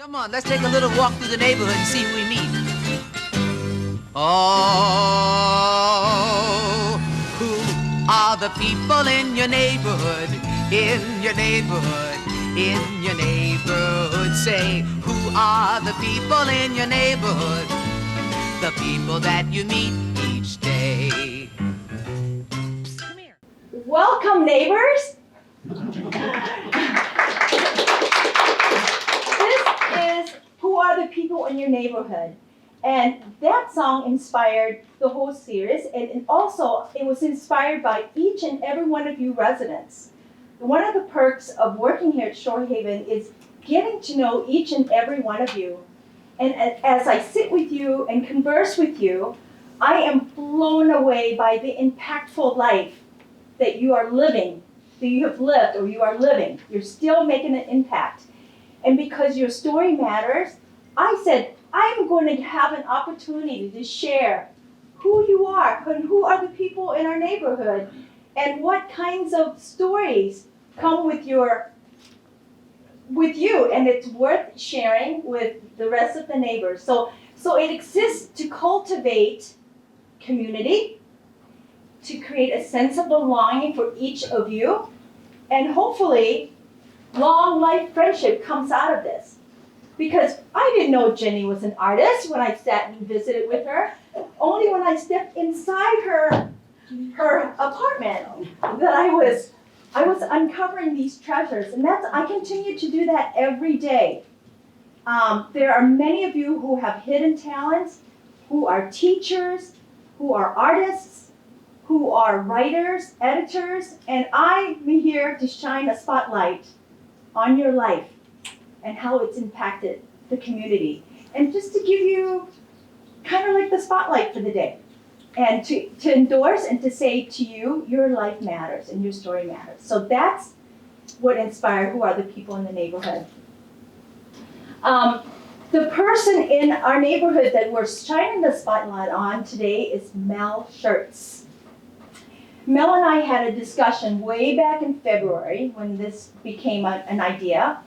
Come on, let's take a little walk through the neighborhood and see who we meet. Oh, who are the people in your neighborhood? In your neighborhood, in your neighborhood. Say, who are the people in your neighborhood? The people that you meet each day. Come here. Welcome, neighbors. This is Who Are the People in Your Neighborhood? And that song inspired the whole series, and also it was inspired by each and every one of you residents. One of the perks of working here at Shorehaven is getting to know each and every one of you. And as I sit with you and converse with you, I am blown away by the impactful life that you are living, that you have lived or you are living. You're still making an impact. And because your story matters, I said, I'm going to have an opportunity to share who you are and who are the people in our neighborhood and what kinds of stories come with you. And it's worth sharing with the rest of the neighbors. So it exists to cultivate community, to create a sense of belonging for each of you, and hopefully long life friendship comes out of this. Because I didn't know Jenny was an artist when I sat and visited with her. Only when I stepped inside her apartment that I was uncovering these treasures. And I continue to do that every day. There are many of you who have hidden talents, who are teachers, who are artists, who are writers, editors, and I'm here to shine a spotlight on your life and how it's impacted the community. And just to give you kind of like the spotlight for the day. And to endorse and to say to you, your life matters and your story matters. So that's what inspired Who Are the People in the Neighborhood. The person in our neighborhood that we're shining the spotlight on today is Mel Schertz. Mel and I had a discussion way back in February when this became an idea.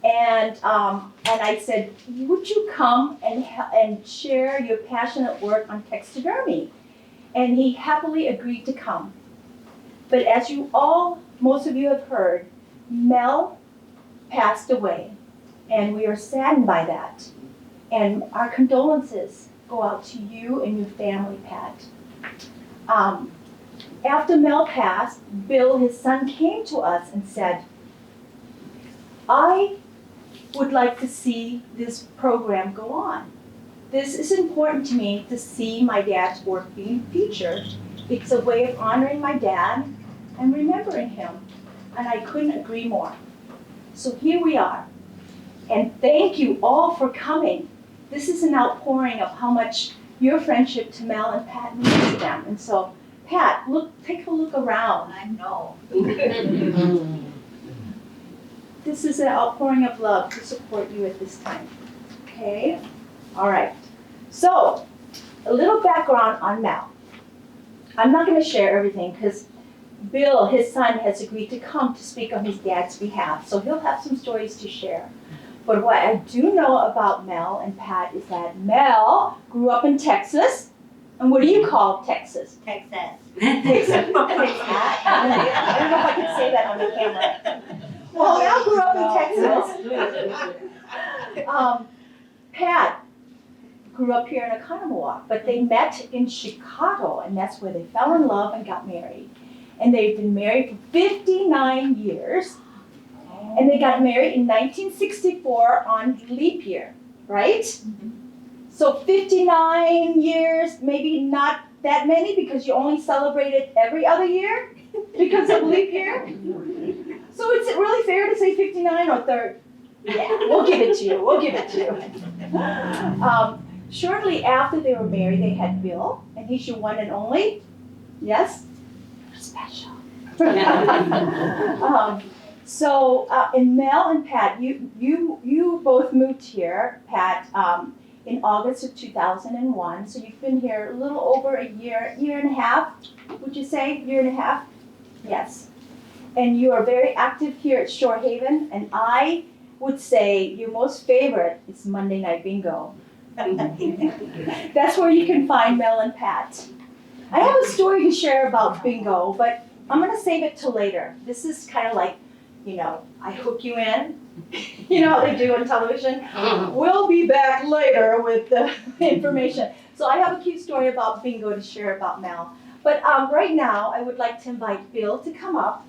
And I said, would you come and share your passionate work on taxidermy? And he happily agreed to come. But as most of you have heard, Mel passed away. And we are saddened by that. And our condolences go out to you and your family, Pat. After Mel passed, Bill, his son, came to us and said, I would like to see this program go on. This is important to me to see my dad's work being featured. It's a way of honoring my dad and remembering him. And I couldn't agree more. So here we are. And thank you all for coming. This is an outpouring of how much your friendship to Mel and Pat means to them. And so, Pat, take a look around. I know. This is an outpouring of love to support you at this time. Okay? All right. So, a little background on Mel. I'm not going to share everything because Bill, his son, has agreed to come to speak on his dad's behalf. So he'll have some stories to share. But what I do know about Mel and Pat is that Mel grew up in Texas. And what do you call Texas? Texas. Texas. I don't know if I can say that on the camera. Well, Mel grew up in Texas. Pat grew up here in Oconomowoc, but they met in Chicago, and that's where they fell in love and got married. And they've been married for 59 years. And they got married in 1964 on leap year, right? Mm-hmm. So 59 years, maybe not that many because you only celebrate it every other year because of leap year. So is it really fair to say 59 or 30? Yeah, we'll give it to you. Shortly after they were married, they had Bill, and he's your one and only. Yes? You're special. And Mel and Pat, you both moved here, Pat, in August of 2001. So you've been here a little over a year and a half. Would you say year and a half? Yes. And you are very active here at Shorehaven. And I would say your most favorite is Monday Night Bingo. That's where you can find Mel and Pat. I have a story to share about bingo, but I'm gonna save it till later. This is kind of like, I hook you in. You know how they do on television? We'll be back later with the information. So I have a cute story about bingo to share about Mel. But right now, I would like to invite Bill to come up.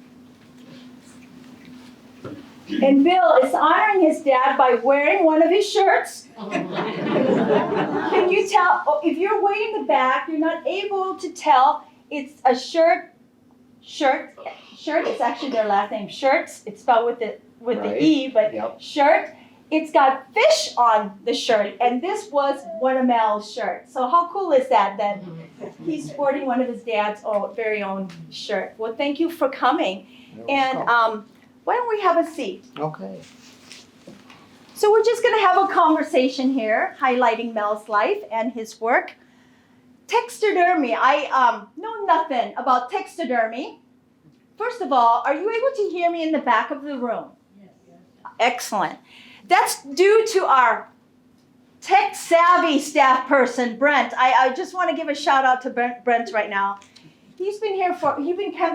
And Bill is honoring his dad by wearing one of his shirts. Can you tell, if you're way in the back, you're not able to tell, it's a shirt, it's actually their last name, Shirts, it's spelled with the E, but Yep. Shirt. It's got fish on the shirt, and this was one of Mel's shirts. So how cool is that he's sporting one of his dad's very own shirt. Well, thank you for coming. And why don't we have a seat? Okay. So we're just gonna have a conversation here, highlighting Mel's life and his work. Taxidermy, I know nothing about taxidermy. First of all, are you able to hear me in the back of the room? Yes. Excellent. That's due to our tech-savvy staff person, Brent. I just want to give a shout out to Brent right now. He's been camped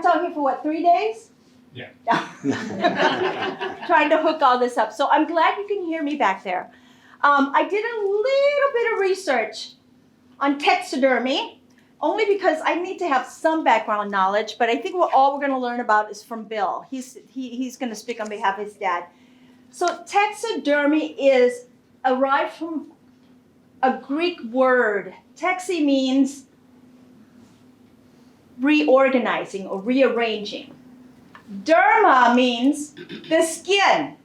out here for what, 3 days? Yeah. Trying to hook all this up. So I'm glad you can hear me back there. I did a little bit of research on taxidermy, only because I need to have some background knowledge, but I think all we're going to learn about is from Bill. He's going to speak on behalf of his dad. So taxidermy is arrived from a Greek word. Taxi means reorganizing or rearranging. Derma means the skin.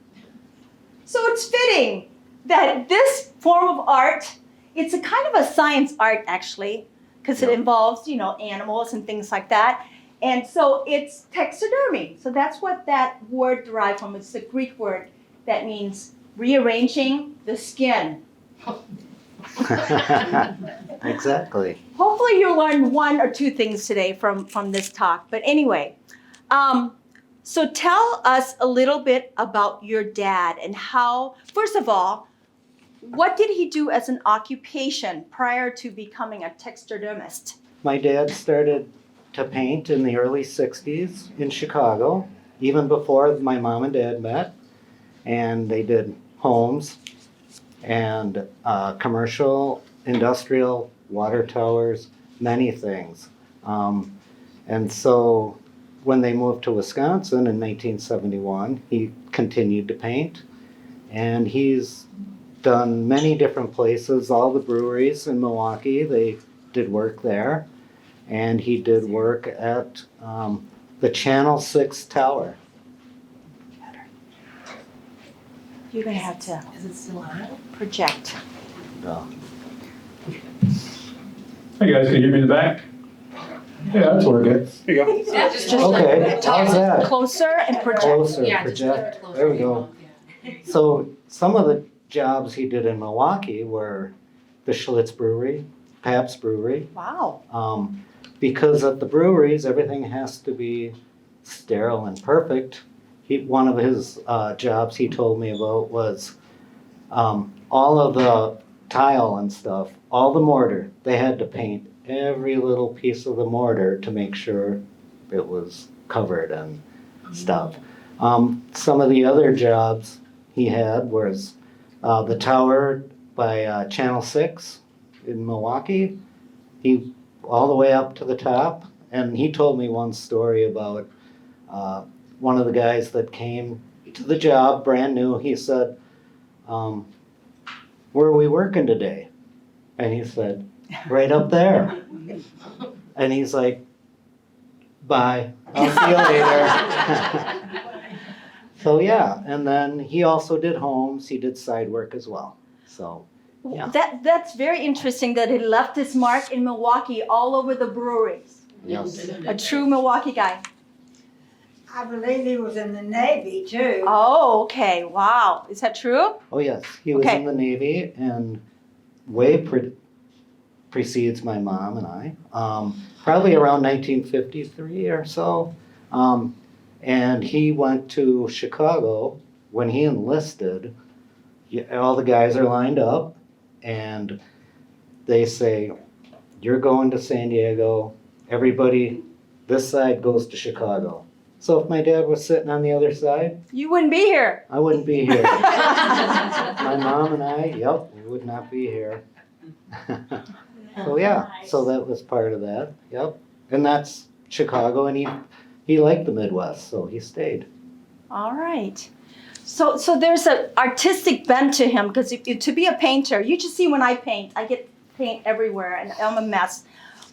So it's fitting that this form of art, it's a kind of a science art actually, because it involves, animals and things like that. And so it's taxidermy. So that's what that word derived from. It's the Greek word that means rearranging the skin. Exactly. Hopefully you'll learn one or two things today from this talk. But anyway, so tell us a little bit about your dad and how, first of all, what did he do as an occupation prior to becoming a taxidermist? My dad started to paint in the early 60s in Chicago, even before my mom and dad met. And they did homes and commercial, industrial, water towers, many things. And so when they moved to Wisconsin in 1971, he continued to paint. And he's done many different places, all the breweries in Milwaukee, they did work there. And he did work at the Channel 6 Tower. You're going to have to project. Hey guys, can you hear me in the back? Yeah, that's working. Here you go. Just Okay, how's that? closer and project. Closer, Yeah, just project. closer. There we go. So some of the jobs he did in Milwaukee were the Schlitz Brewery, Pabst Brewery. Wow. Because at the breweries, everything has to be sterile and perfect. One of his jobs he told me about was all of the tile and stuff, all the mortar, they had to paint every little piece of the mortar to make sure it was covered and stuff. Some of the other jobs he had was the tower by Channel 6 in Milwaukee. He all the way up to the top, and he told me one story about one of the guys that came to the job brand new. He said, where are we working today? And he said, right up there. And he's like, bye, I'll see you later. So yeah, and then he also did homes, he did side work as well, so. Yeah. That's very interesting that he left his mark in Milwaukee all over the breweries. Yes. A true Milwaukee guy. I believe he was in the Navy too. Oh, okay. Wow. Is that true? Oh yes, he was Okay. in the Navy and precedes my mom and I, probably around 1953 or so. And he went to Chicago when he enlisted, all the guys are lined up and they say, you're going to San Diego, everybody, this side goes to Chicago. So if my dad was sitting on the other side, You wouldn't be here. I wouldn't be here. My mom and I, yep, we would not be here. So yeah, so that was part of that, yep. And that's Chicago, and he liked the Midwest, so he stayed. All right. So there's an artistic bent to him because to be a painter, you just see when I paint, I get paint everywhere and I'm a mess.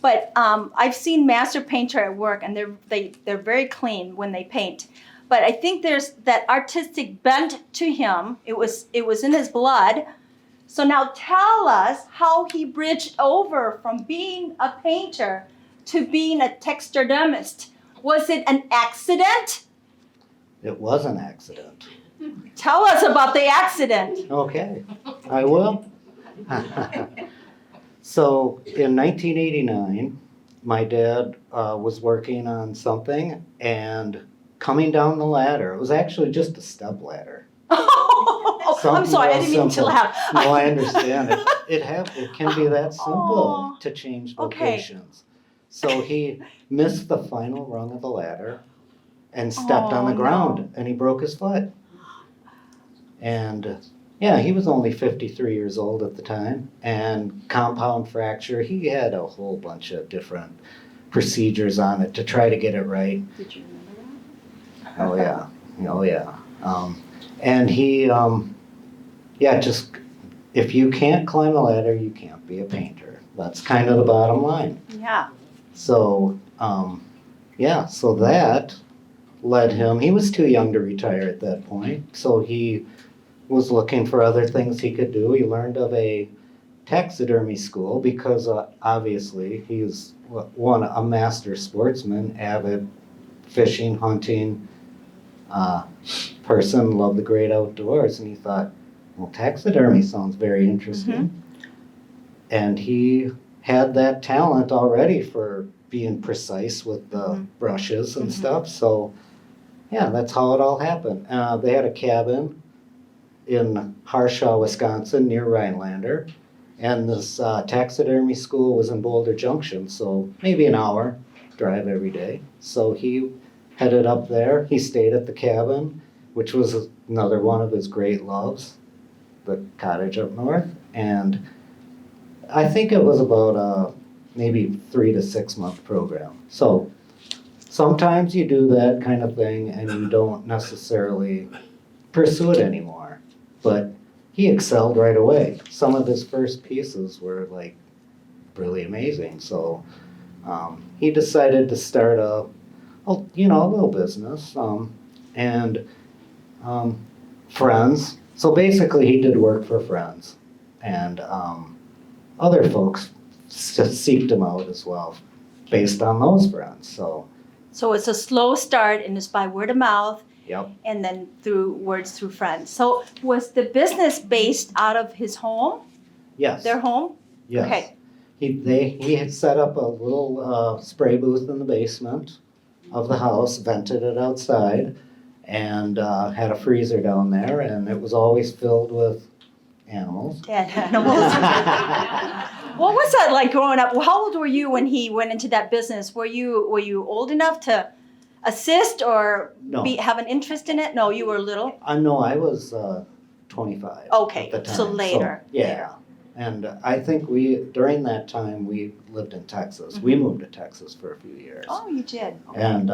But I've seen master painter at work and they're very clean when they paint. But I think there's that artistic bent to him. It was in his blood. So now tell us how he bridged over from being a painter to being a taxidermist. Was it an accident? It was an accident. Tell us about the accident. Okay, I will. So in 1989, my dad was working on something and coming down the ladder. It was actually just a step ladder. I'm Something sorry, I real didn't mean to simple. laugh. No, I understand it. It can be that simple Oh, to change okay. locations. So he missed the final rung of the ladder and stepped on Oh, the ground no. and he broke his foot. And yeah, he was only 53 years old at the time and compound fracture. He had a whole bunch of different procedures on it to try to get it right. Did you remember that? Oh yeah, oh yeah. And he, just if you can't climb a ladder, you can't be a painter. That's kind of the bottom line. Yeah. So, so that led him. He was too young to retire at that point, so he was looking for other things he could do. He learned of a taxidermy school because obviously he's a master sportsman, avid fishing, hunting person, loved the great outdoors, and he thought, well, taxidermy sounds very interesting. And he had that talent already for being precise with the brushes and stuff. So yeah, that's how it all happened. They had a cabin in Harshaw, Wisconsin, near Rhinelander. And this taxidermy school was in Boulder Junction, so maybe an hour drive every day. So he headed up there. He stayed at the cabin, which was another one of his great loves, the cottage up north. And I think it was about a maybe 3 to 6 month program. So sometimes you do that kind of thing and you don't necessarily pursue it anymore. But he excelled right away. Some of his first pieces were like really amazing. So he decided to start a little business and friends. So basically he did work for friends and other folks seeked him out as well based on those friends. So it's a slow start and it's by word of mouth. Yep. And then through friends. So was the business based out of his home? Yes. Their home? Yes. Okay. He had set up a little spray booth in the basement of the house, vented it outside, and had a freezer down there, and it was always filled with animals. Dead animals. What was that like growing up? How old were you when he went into that business? Were you old enough to assist or No. have an interest in it? No, you were little. No, I was 25 Okay, at the time. so later. Yeah. And I think during that time, we lived in Texas. We moved to Texas for a few years. Oh, you did. Okay. And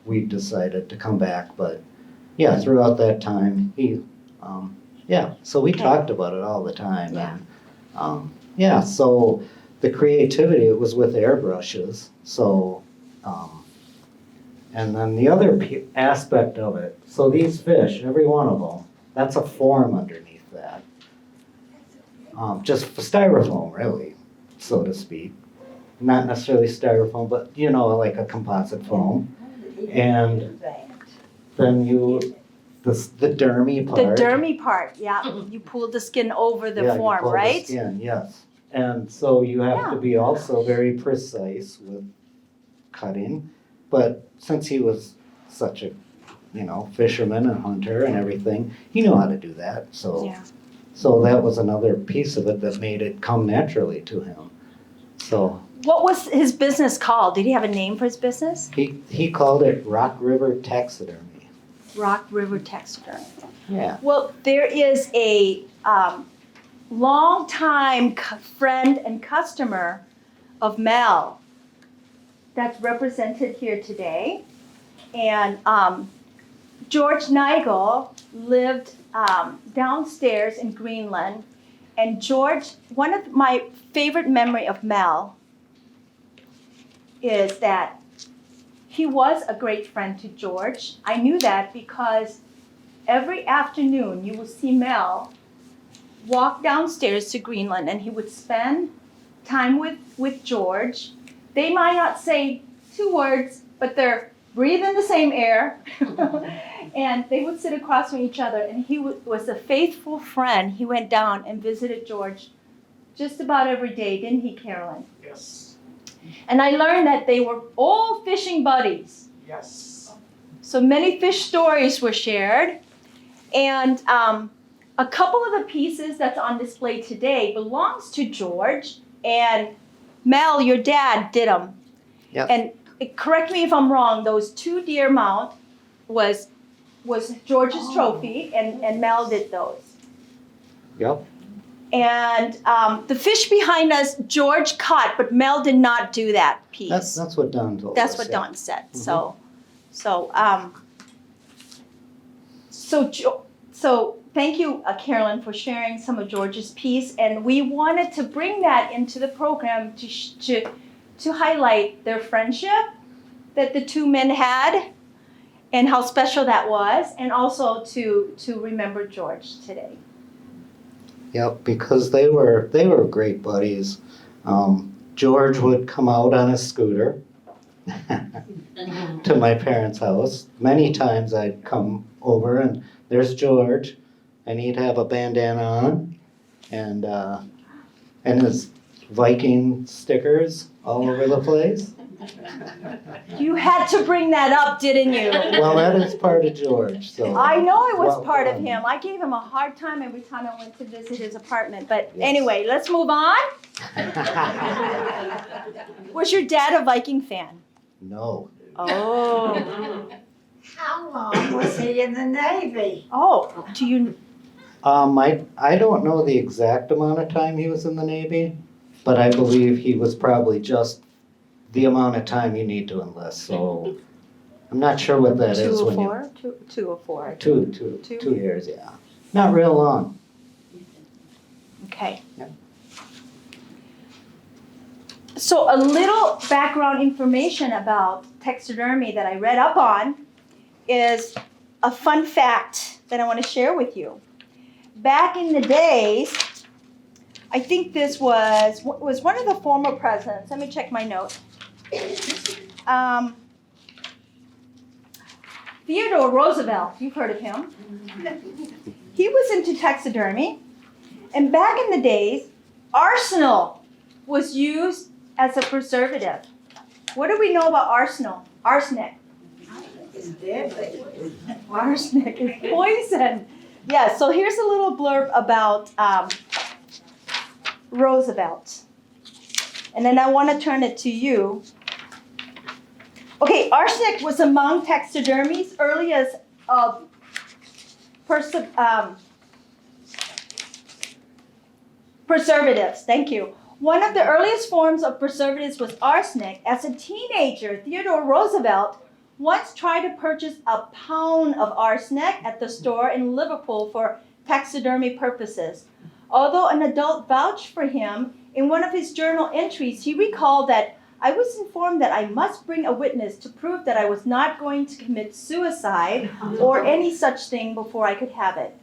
we decided to come back. But yeah, throughout that time, so we talked about it all the time. Yeah. And so the creativity, it was with airbrushes. So, and then the other aspect of it, so these fish, every one of them, that's a form underneath that. Just for styrofoam, really, so to speak. Not necessarily styrofoam, but like a composite foam. And then the dermy part. The dermy part, yeah. You pulled the skin over the you form, pull the right? skin, yes. And so you have to be also very precise with cutting. But since he was such a fisherman and hunter and everything. He knew how to do that. So, Yeah. so that was another piece of it that made it come naturally to him. So What was his business called? Did he have a name for his business? he called it Rock River Taxidermy. Rock River Taxidermy. Yeah. Well, there is a longtime friend and customer of Mel that's represented here today. And George Nigel lived downstairs in Greenland. And George, one of my favorite memory of Mel is that he was a great friend to George. I knew that because every afternoon you would see Mel walk downstairs to Greenland and he would spend time with George. They might not say 2 words, but they're breathing the same air. And they would sit across from each other, and he was a faithful friend. He went down and visited George just about every day, didn't he, Carolyn? Yes. And I learned that they were all fishing buddies. Yes. So many fish stories were shared. And a couple of the pieces that's on display today belongs to George. And Mel, your dad, did them. Yep. And correct me if I'm wrong, those 2 deer mount was George's trophy, and Mel did those. Yep. And the fish behind us, George caught, but Mel did not do that piece. That's what Don told That's us. what yeah. Don said. Mhm. So thank you, Carolyn, for sharing some of George's piece. And we wanted to bring that into the program to highlight their friendship that the 2 men had and how special that was, and also to remember George today. Yep, because they were great buddies. George would come out on a scooter to my parents' house. Many times I'd come over and there's George, and he'd have a bandana on and his Viking stickers all over the place. You had to bring that up, didn't you? Well, that is part of George. So I know it was Well part of done. him. I gave him a hard time every time I went to visit his apartment. But Yes. anyway, let's move on. Was your dad a Viking fan? No. Oh. How long was he in the Navy? Oh, do you? I don't know the exact amount of time he was in the Navy, but I believe he was probably just the amount of time you need to enlist. So I'm not sure what that is when you 2 or 4. two years, yeah. Not real long. Okay. Yep. So a little background information about taxidermy that I read up on is a fun fact that I want to share with you. Back in the days, I think this was one of the former presidents. Let me check my notes. Theodore Roosevelt, you've heard of him. He was into taxidermy. And back in the days, arsenic was used as a preservative. What do we know about arsenic? It's deadly. Arsenic is poison. Yeah, so here's a little blurb about Roosevelt. And then I want to turn it to you. Okay, arsenic was among taxidermy's earliest preservatives. Thank you. One of the earliest forms of preservatives was arsenic. As a teenager, Theodore Roosevelt once tried to purchase a pound of arsenic at the store in Liverpool for taxidermy purposes. Although an adult vouched for him, in one of his journal entries, he recalled that I was informed that I must bring a witness to prove that I was not going to commit suicide or any such thing before I could have it.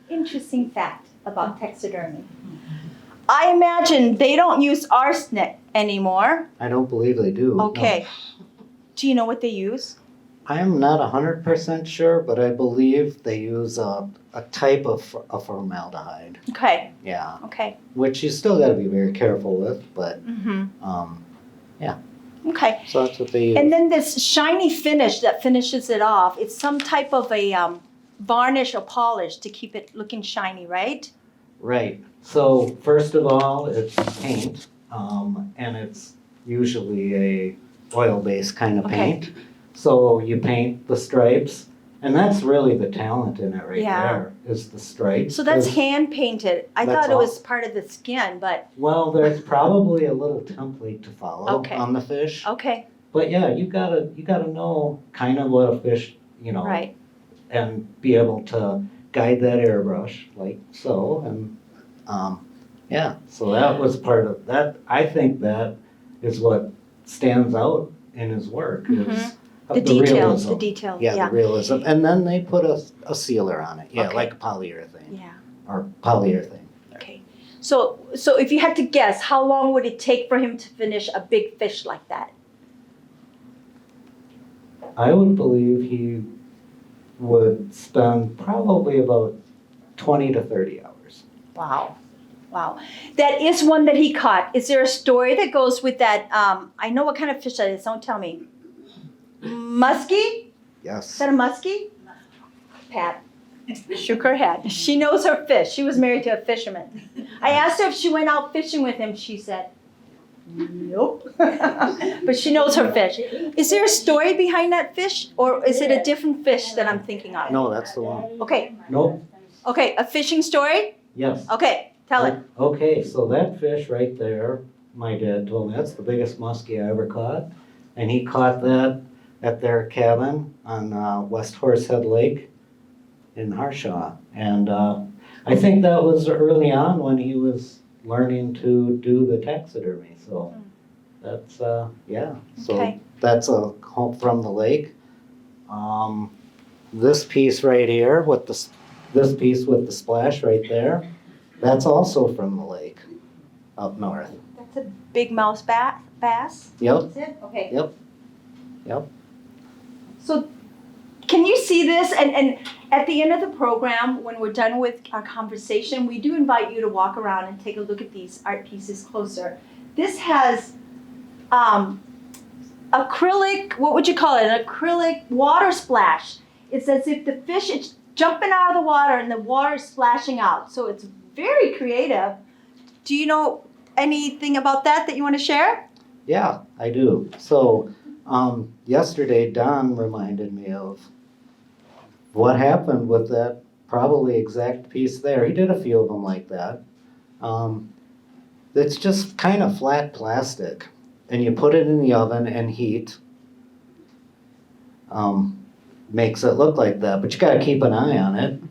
Interesting fact about taxidermy. I imagine they don't use arsenic anymore. I don't believe they do. no. Okay. Do you know what they use? I am not 100% sure, but I believe they use a type of a formaldehyde. Okay. Yeah, Okay. which you still got to be very careful with, but Mm-hmm. yeah. Okay. So that's what they use. And then this shiny finish that finishes it off, it's some type of a varnish or polish to keep it looking shiny, right? Right. So first of all, it's paint, and it's usually a oil-based kind of Okay. paint. So you paint the stripes, and that's really the talent in it right Yeah. there, is the stripes. So that's 'Cause- hand painted. I That's thought it all. was part of the skin, but Well, there's probably a little template to follow Okay. on the fish. okay, But yeah, you gotta know kind of what a fish, right. and be able to guide that airbrush like so. And yeah, so that was part of that. I think that is what stands out in his work is Mhm. The detail, realism. the detail, Yeah, yeah. the realism. And then they put a sealer on it. Yeah, Okay. like a polyurethane Yeah, or polyurethane. okay. So if you had to guess, how long would it take for him to finish a big fish like that? I would believe he would spend probably about 20 to 30 hours. Wow. Wow. That is one that he caught. Is there a story that goes with that? I know what kind of fish that is. Don't tell me. Muskie? Is Yes. that a muskie? Pat shook her head. She knows her fish. She was married to a fisherman. I asked her if she went out fishing with him. She said, nope. But she knows her fish. Is there a story behind that fish? Or is it a different fish that I'm thinking of? No, that's the one. Okay. Nope. Okay. A fishing story? Yes. Okay. Tell it. Okay, so that fish right there, my dad told me, that's the biggest muskie I ever caught. And he caught that at their cabin on West Horsehead Lake in Harshaw. And I think that was early on when he was learning to do the taxidermy. So that's, yeah. So Okay. that's a home from the lake. This piece right here with this piece with the splash right there, that's also from the lake up north. That's a big mouse bass? Yep, Is it? Okay. yep. So can you see this? And at the end of the program, when we're done with our conversation, we do invite you to walk around and take a look at these art pieces closer. This has acrylic, what would you call it? An acrylic water splash. It's as if the fish is jumping out of the water and the water is splashing out. So it's very creative. Do you know anything about that you want to share? Yeah, I do. So yesterday Don reminded me of what happened with that probably exact piece there. He did a few of them like that. It's just kind of flat plastic, and you put it in the oven and heat. Makes it look like that, but you got to keep an eye on it.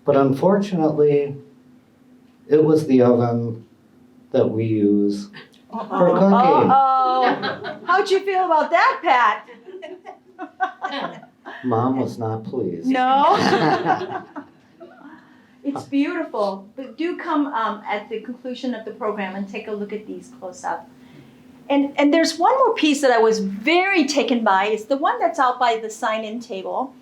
But unfortunately, it was the oven that we use for cooking. Uh-oh. How'd you feel about that, Pat? Mom was not pleased. No? It's beautiful. But do come at the conclusion of the program and take a look at these close up. And there's one more piece that I was very taken by. It's the one that's out by the sign-in table.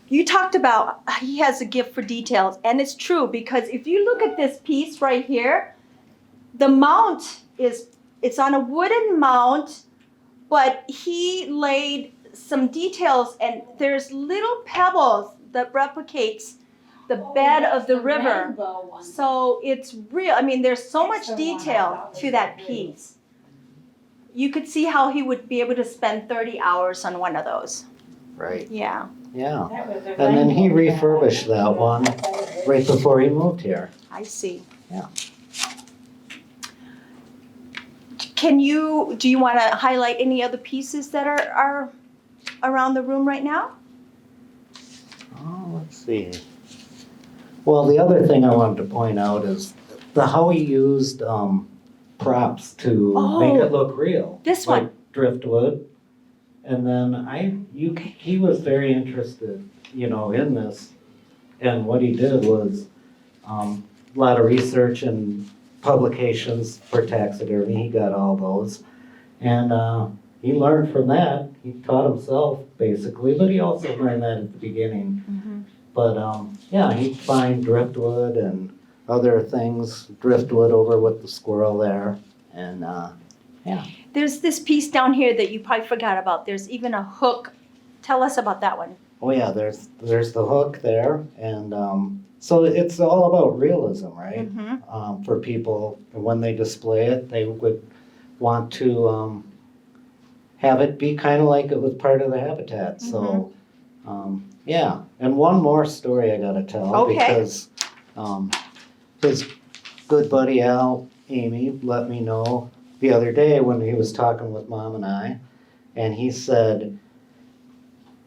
You talked about he has a gift for details, and it's true because if you look at this piece right here, the mount it's on a wooden mount, but he laid some details, and there's little pebbles that replicates the bed of the river. So it's real. I mean, there's so much detail to that piece. You could see how he would be able to spend 30 hours on one of those. Right, Yeah. yeah. And then he refurbished that one right before he moved here. I see. Yeah. Do you want to highlight any other pieces that are around the room right now? Oh, let's see. Well, the other thing I wanted to point out is how he used props to make Oh, it look real. this like one. driftwood. And then he was very interested, in this. And what he did was a lot of research and publications for taxidermy. He got all those. And he learned from that. He taught himself, basically, but he also learned that at the beginning. Mm-hmm. But yeah, he'd find driftwood and other things, driftwood over with the squirrel there. And Yeah. There's this piece down here that you probably forgot about. There's even a hook. Tell us about that one. Oh yeah, there's the hook there, and so it's all about realism, right? Mm-hmm. For people, when they display it, they would want to have it be kind of like it was part of the habitat. So yeah, and one more story I gotta tell Okay. because his good buddy Al Amy let me know the other day when he was talking with Mom and I, and he said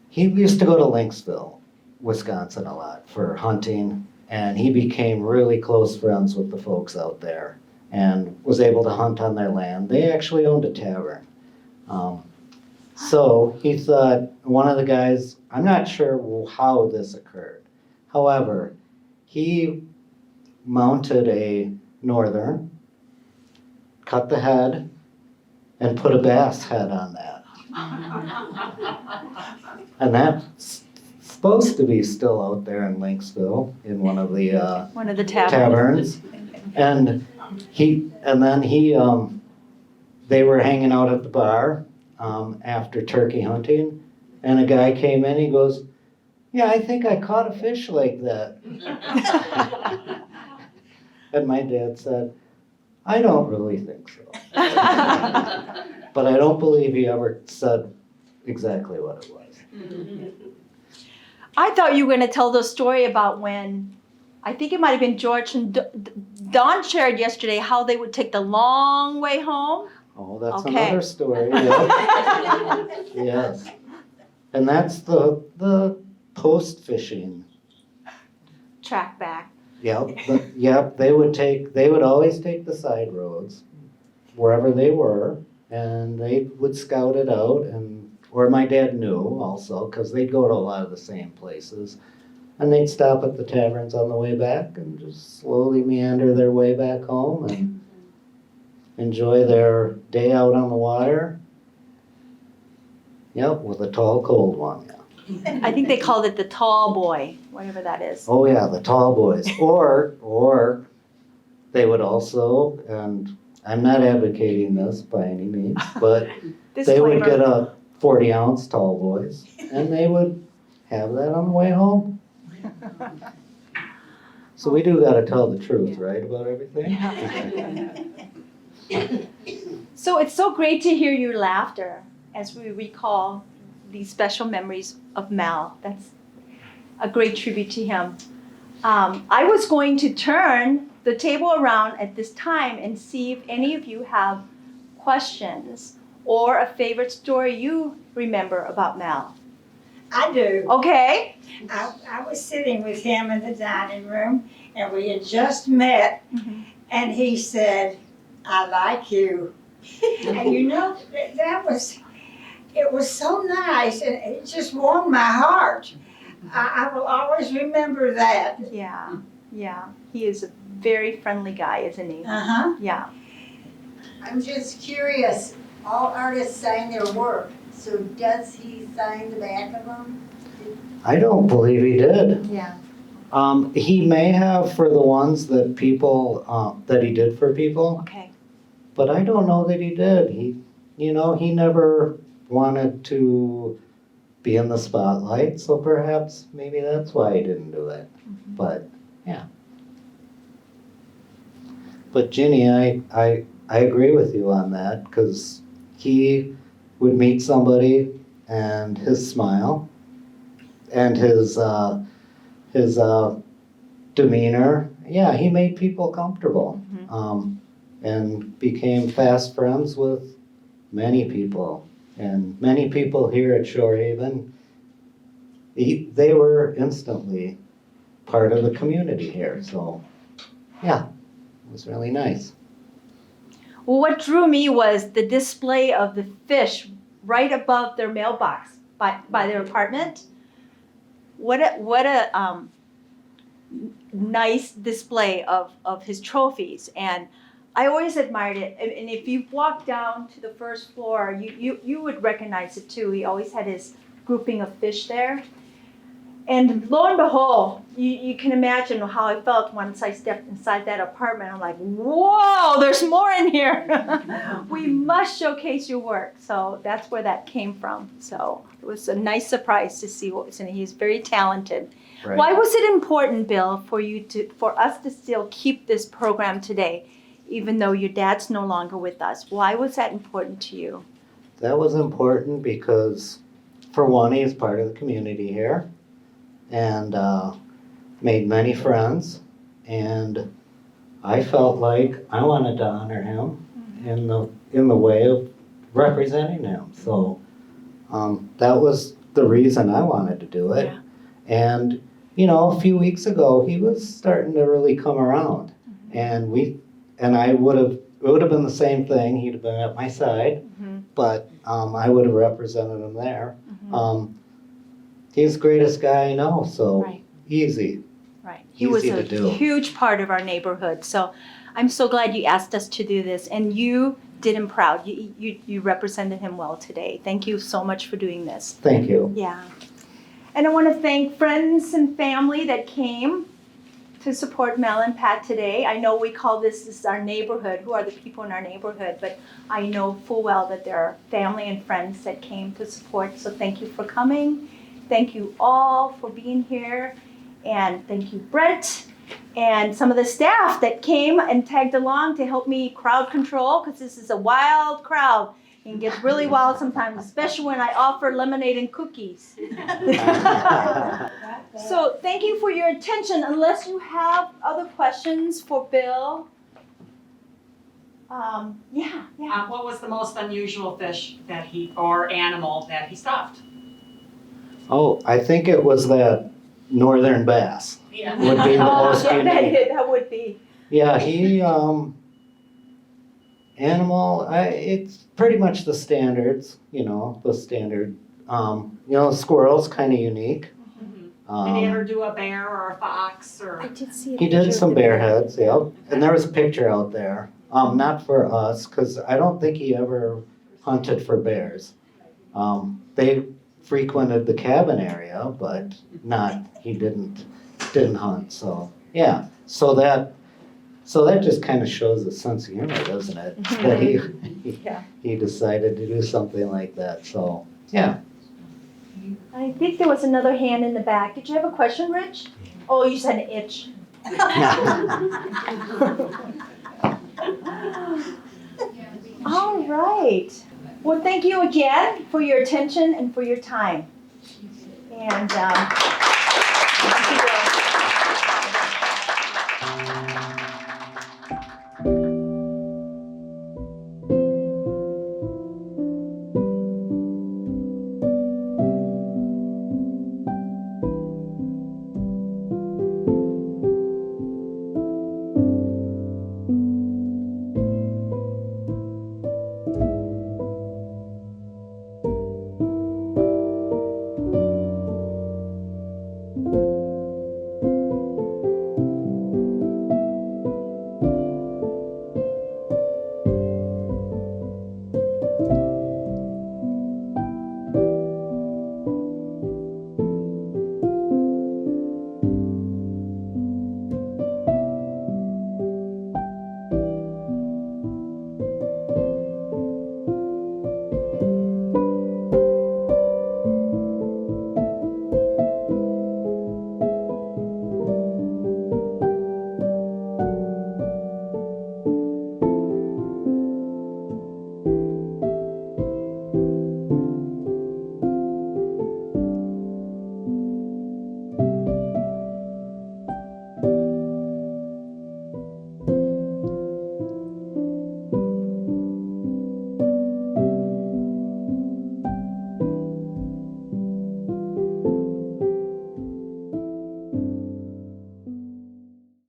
he used to go to Lynxville, Wisconsin a lot for hunting, and he became really close friends with the folks out there and was able to hunt on their land. They actually owned a tavern. So he thought, one of the guys, I'm not sure how this occurred. However, he mounted a northern, cut the head, and put a bass head on that. And that's supposed to be still out there in Lynxville in one of the taverns. And they were hanging out at the bar after turkey hunting, and a guy came in. He goes, "Yeah, I think I caught a fish like that." And my dad said, "I don't really think so." But I don't believe he ever said exactly what it was. I thought you were going to tell the story about when, I think it might have been George and Don shared yesterday how they would take the long way home. Oh, that's Okay. another story. Yeah. Yes. And that's the post fishing. Track back. Yep. They would always take the side roads wherever they were, and they would scout it out, or my dad knew also, because they'd go to a lot of the same places, and they'd stop at the taverns on the way back and just slowly meander their way back home and enjoy their day out on the water. Yep, with a tall, cold one. Yeah. I think they called it the tall boy, whatever that is. Oh yeah, the tall boys. Or they would also, and I'm not advocating this by any means, but they would get a 40-ounce tall boys, and they would have that on the way home. So we do got to tell the truth, right, about everything? So it's so great to hear your laughter as we recall these special memories of Mal. That's a great tribute to him. I was going to turn the table around at this time and see if any of you have questions or a favorite story you remember about Mal. I do. Okay. I was sitting with him in the dining room, and we had just met, and he said, "I like you." And you know, it was so nice, and it just warmed my heart. I will always remember that. Yeah. He is a very friendly guy, isn't he? Uh-huh. Yeah. I'm just curious, all artists sign their work, so does he sign the back of them? I don't believe he did. Yeah. He may have for the ones that people, that he did for people, Okay. but I don't know that he did. He never wanted to be in the spotlight, so perhaps maybe that's why he didn't do it. But yeah. But Ginny, I agree with you on that, because he would meet somebody and his smile and his demeanor, yeah, he made people comfortable, and became fast friends with many people. And many people here at Shorehaven, they were instantly part of the community here. So, yeah, it was really nice. Well, what drew me was the display of the fish right above their mailbox by their apartment. What a nice display of his trophies, and I always admired it. And if you walk down to the first floor, you would recognize it too. He always had his grouping of fish there. And lo and behold, you can imagine how I felt once I stepped inside that apartment. I'm like, whoa, there's more in here. We must showcase your work. So that's where that came from. So it was a nice surprise to see what was in it. He's very talented. Right. Why was it important, Bill, for us to still keep this program today, even though your dad's no longer with us? Why was that important to you? That was important because, for one, he's part of the community here and made many friends. And I felt like I wanted to honor him in the way of representing him. So that was the reason I wanted to do it. Yeah. And, a few weeks ago, he was starting to really come around. And it would have been the same thing. He'd have been at my side, but I would have represented him there. He's the greatest guy I know, so Right. easy. Right. He was Easy a to do. huge part of our neighborhood. So I'm so glad you asked us to do this, and you did him proud. You represented him well today. Thank you so much for doing this. Thank you. Yeah. And I want to thank friends and family that came to support Mel and Pat today. I know we call this our neighborhood. Who are the people in our neighborhood? But I know full well that there are family and friends that came to support. So thank you for coming. Thank you all for being here. And thank you, Brent, and some of the staff that came and tagged along to help me crowd control, because this is a wild crowd. It can get really wild sometimes, especially when I offer lemonade and cookies. So thank you for your attention. Unless you have other questions for Bill. Yeah. What was the most unusual fish or animal that he stuffed? Oh, I think it was that northern bass. Yeah. Would be the most yeah, unique. that would be. Yeah, he, animal, it's pretty much the standards, the standard. Squirrel's kind of unique. Did he ever do a bear or a fox or? I did see a He picture did of some the bear heads, yep. And there was a picture out there. Not for us, because I don't think he ever hunted for bears. They frequented the cabin area, but he didn't hunt, so, yeah. So that just kind of shows a sense of humor, doesn't it? That Yeah. he decided to do something like that, so, yeah. I think there was another hand in the back. Did you have a question, Rich? Oh, you said an itch. All right. Well, thank you again for your attention and for your time. And